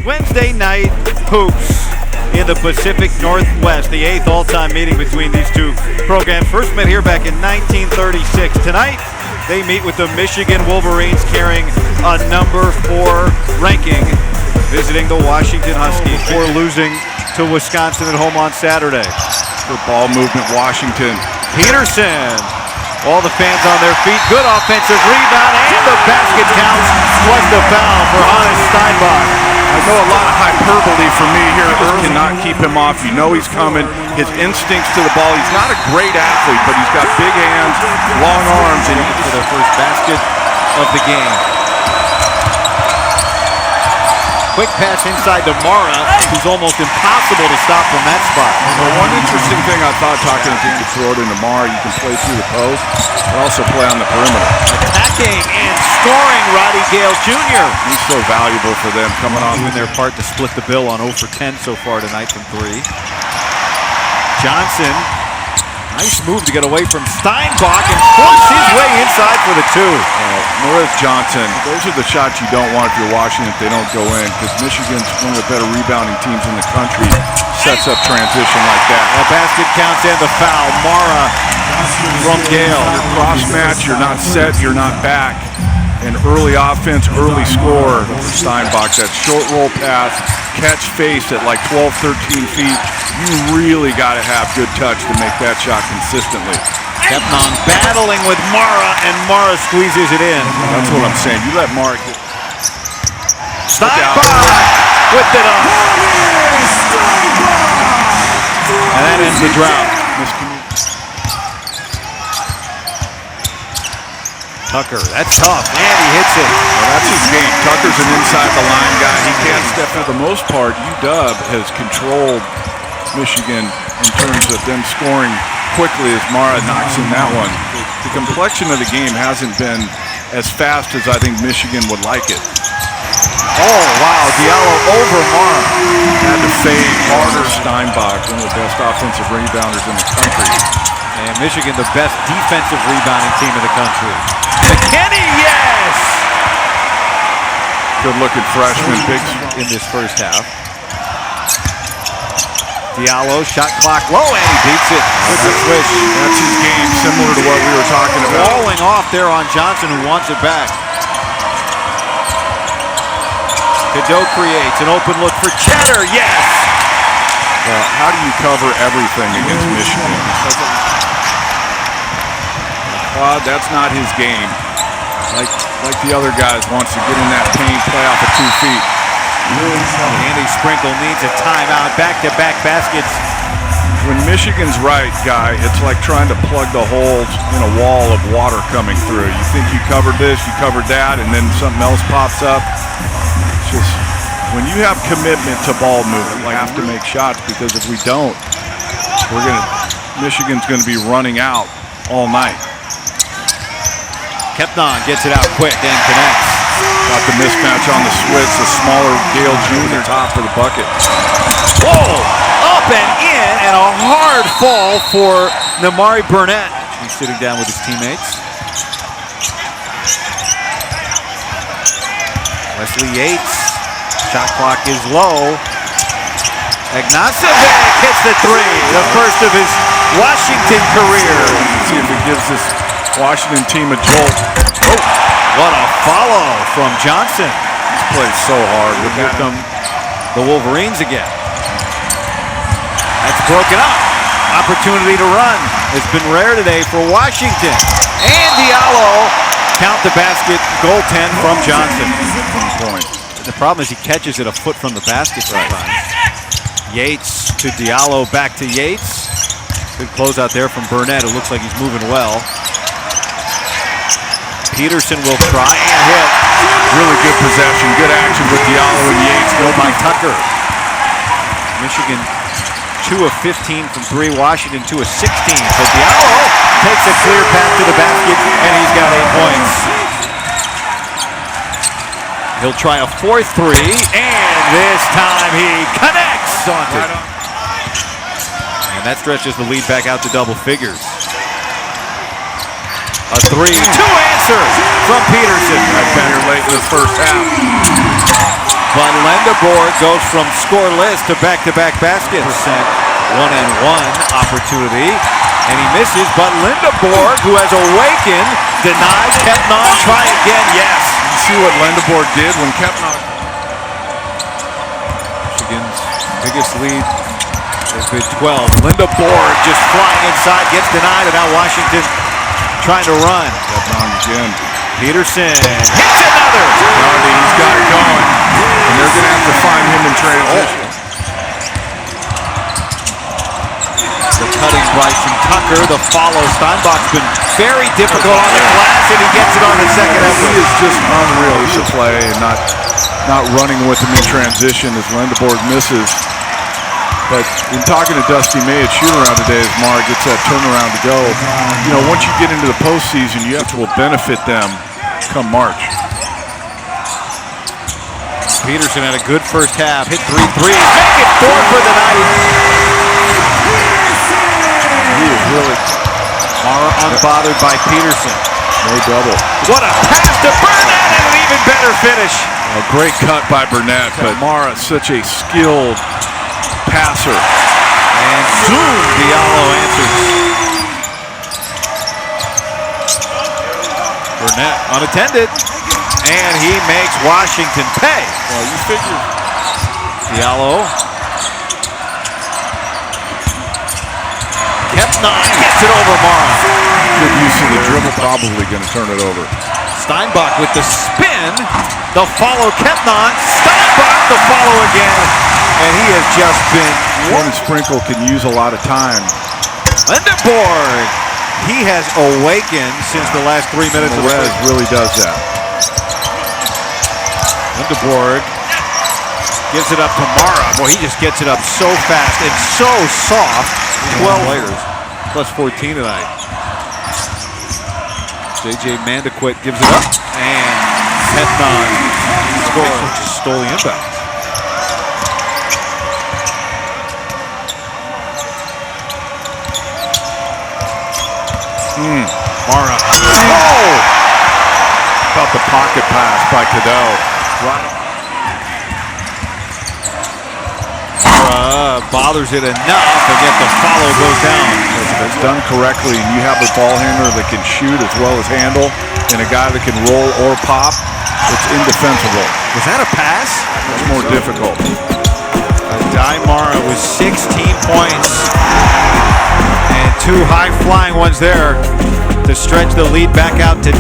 Wednesday night hoops in the Pacific Northwest, the 8th all-time meeting between these two programs. First met here back in 1936. Tonight, they meet with the Michigan Wolverines carrying a number 4 ranking, visiting the Washington Huskies before losing to Wisconsin at home on Saturday. Good ball movement, Washington. Peterson, all the fans on their feet. Good offensive rebound, and the basket counts. Plus the foul for Hannes Steinbach. I know a lot of hyperbole for me here. Cannot keep him off. You know he's coming. His instincts to the ball. He's not a great athlete, but he's got big hands, long arms, and for their first basket of the game. Quick pass inside to Mara, who's almost impossible to stop from that spot. Well, one interesting thing I thought, talking to you, throw it into Mara, you can play through the post, but also play on the perimeter. Attacking and scoring, Roddy Gale Jr. He's so valuable for them, coming on doing their part to split the bill on 0 for 10 so far tonight from 3. Johnson, nice move to get away from Steinbach and force his way inside for the 2. Morris Johnson, those are the shots you don't want if you're Washington if they don't go in, because Michigan's one of the better rebounding teams in the country. Sets up transition like that. The basket counts and the foul. Mara from Gale. Cross match, you're not set, you're not back. An early offense, early score for Steinbach. That short roll pass, catch face at like 12, 13 feet. You really got to have good touch to make that shot consistently. Kept on battling with Mara, and Mara squeezes it in. That's what I'm saying. You let Mara get... Steinbach whipped it up. And that ends the drought. Tucker, that's tough, and he hits it. Well, that's his game. Tucker's an inside-the-line guy. He can't step for the most part. UW has controlled Michigan in terms of them scoring quickly as Mara knocks in that one. The complexion of the game hasn't been as fast as I think Michigan would like it. Oh, wow, Diallo over Mara. Had to fade harder. Steinbach, one of the best offensive rebounders in the country. And Michigan, the best defensive rebounding team in the country. McKinney, yes! Good-looking freshman, big in this first half. Diallo, shot clock low, and he beats it with the switch. That's his game, similar to what we were talking about. Falling off there on Johnson, who wants it back. Cadeau creates an open look for Cheddar, yes! Well, how do you cover everything against Michigan? That's not his game. Like the other guys, wants to get in that paint, play off of 2 feet. Andy Sprinkle needs a timeout. Back-to-back baskets. When Michigan's right, Guy, it's like trying to plug the holes in a wall of water coming through. You think you covered this, you covered that, and then something else pops up. It's just, when you have commitment to ball movement, we have to make shots, because if we don't, Michigan's going to be running out all night. Kepnon gets it out quick and connects. Got the mismatch on the switch, the smaller Gale Jr. top for the bucket. Whoa! Up and in, and a hard fall for Namari Burnett. He's sitting down with his teammates. Wesley Yates, shot clock is low. Ignacevic hits the 3, the first of his Washington career. Let's see if he gives this Washington team a jolt. Oh, what a follow from Johnson. He's played so hard. Here come the Wolverines again. That's broken up. Opportunity to run. It's been rare today for Washington. And Diallo, count the basket, goaltend from Johnson. The problem is he catches it a foot from the basket sometimes. Yates to Diallo, back to Yates. Good closeout there from Burnett. It looks like he's moving well. Peterson will try and hit. Really good possession, good action with Diallo and Yates. Go by Tucker. Michigan 2 of 15 from 3. Washington 2 of 16. So Diallo takes a clear path to the basket, and he's got 8 points. He'll try a 4-3, and this time he connects on it. And that stretches the lead back out to double figures. A 3, 2 answer from Peterson. Right down here late in the first half. but Lindeborg goes from scoreless to back-to-back baskets. 1-and-1 opportunity, and he misses, but Lindeborg, who has awakened, denies. Kepnon, try again, yes. You see what Lindeborg did when Kepnon... Michigan's biggest lead has been 12. Lindeborg just flying inside, gets denied, and now Washington trying to run. Kepnon again. Peterson hits another. He's got it going, and they're going to have to find him in transition. The cutting Bryson Tucker, the follow. Steinbach's been very difficult on the glass, and he gets it on the second effort. He is just unreal to play and not running with him in transition as Lindeborg misses. But in talking to Dusty May at shoot-around today, as Mara gets that turnaround to go, you know, once you get into the postseason, you have to benefit them come March. Peterson had a good first half, hit 3 threes, make it 4 for the night. He is really Mara unbothered by Peterson. no double. What a pass to Burnett and an even better finish. A great cut by Burnett, but Mara such a skilled passer. And soon Diallo answers. Burnett unattended, and he makes Washington pay. Well, you figure Diallo. Kepnon gets it over Mara. good use of the dribble, probably going to turn it over. Steinbach with the spin. They'll follow Kepnon. Steinbach the follow again. And he has just been... One Sprinkle can use a lot of time. Lindeborg. He has awakened since the last 3 minutes of the Perez really does that. Lindeborg gives it up to Mara. Boy, he just gets it up so fast and so soft. 12 players, plus 14 tonight. J.J. Mandequit gives it up, and Kepnon scores. Just stole the inbound. Mara. Oh! About the pocket pass by Cadeau. Right. Mara bothers it enough, and yet the follow goes down. If it's done correctly and you have a ball handler that can shoot as well as handle, and a guy that can roll or pop, it's indefensible. Was that a pass? It's more difficult. Mara with 16 points and 2 high-flying ones there to stretch the lead back out to 10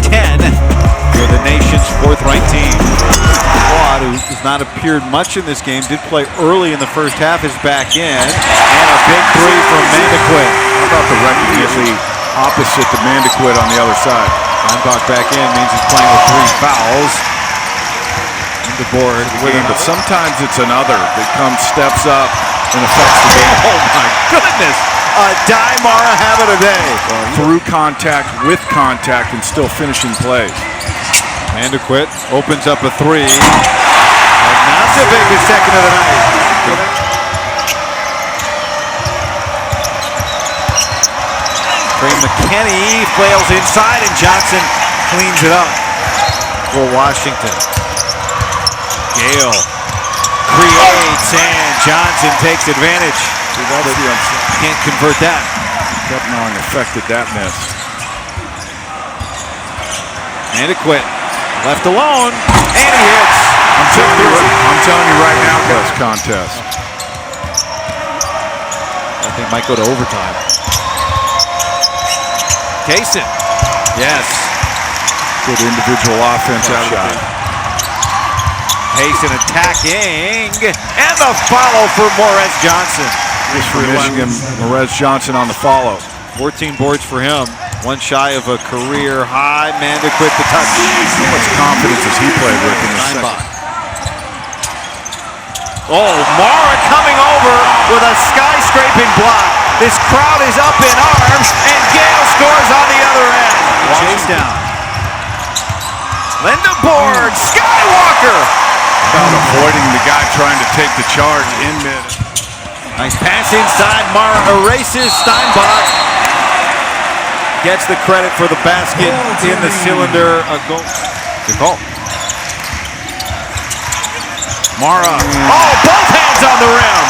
for the nation's 4th-ranked team. Quad, who has not appeared much in this game, did play early in the first half, is back in, and a big 3 from Mandequit. How about the recognition opposite to Mandequit on the other side? Steinbach back in means he's playing with 3 fouls. The board With him, but sometimes it's another that comes, steps up, and affects the game. Oh my goodness! A Mara habit a day. Through contact, with contact, and still finishing plays. Mandequit opens up a 3. Agnosevic is second of the night. Trey McKinney flails inside, and Johnson cleans it up for Washington. Gale creates, and Johnson takes advantage. Can't convert that. Kepnon affected that miss. Mandequit left alone, and he hits. I'm telling you right now, guys, contest. I think might go to overtime. Kaysen, yes. Good individual offense out of it. Kaysen attacking, and the follow for Morez Johnson. Just for Michigan, Morez Johnson on the follow. 14 boards for him. One shy of a career high. Mandequit the touch. How much confidence has he played with in the second? Oh, Mara coming over with a skyscraping block. This crowd is up in arms, and Gale scores on the other end. Chase down. Lindeborg, Skywalker. About avoiding the guy trying to take the charge in mid. Nice pass inside. Mara erases Steinbach. Gets the credit for the basket in the cylinder. A goal. Good call. Mara. Oh, both hands on the rim.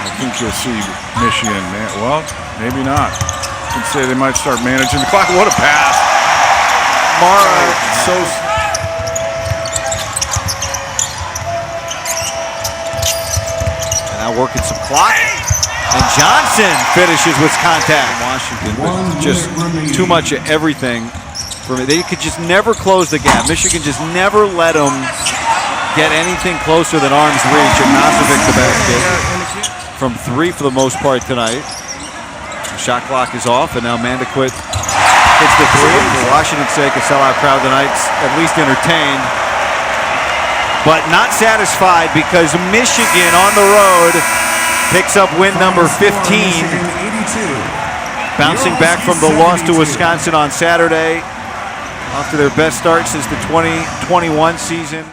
I think you'll see Michigan. Well, maybe not. I can say they might start managing the clock. What a pass. Mara. So. And now working some clock. And Johnson finishes with contact. Washington, with just too much of everything. They could just never close the gap. Michigan just never let them get anything closer than arm's reach. And Nazovic the basket from 3 for the most part tonight. The shot clock is off, and now Mandaquit hits the 3. For Washington's sake, a sellout crowd tonight's at least entertained, but not satisfied because Michigan on the road picks up win number 15. Bouncing back from the loss to Wisconsin on Saturday, after their best start since the 2021 season.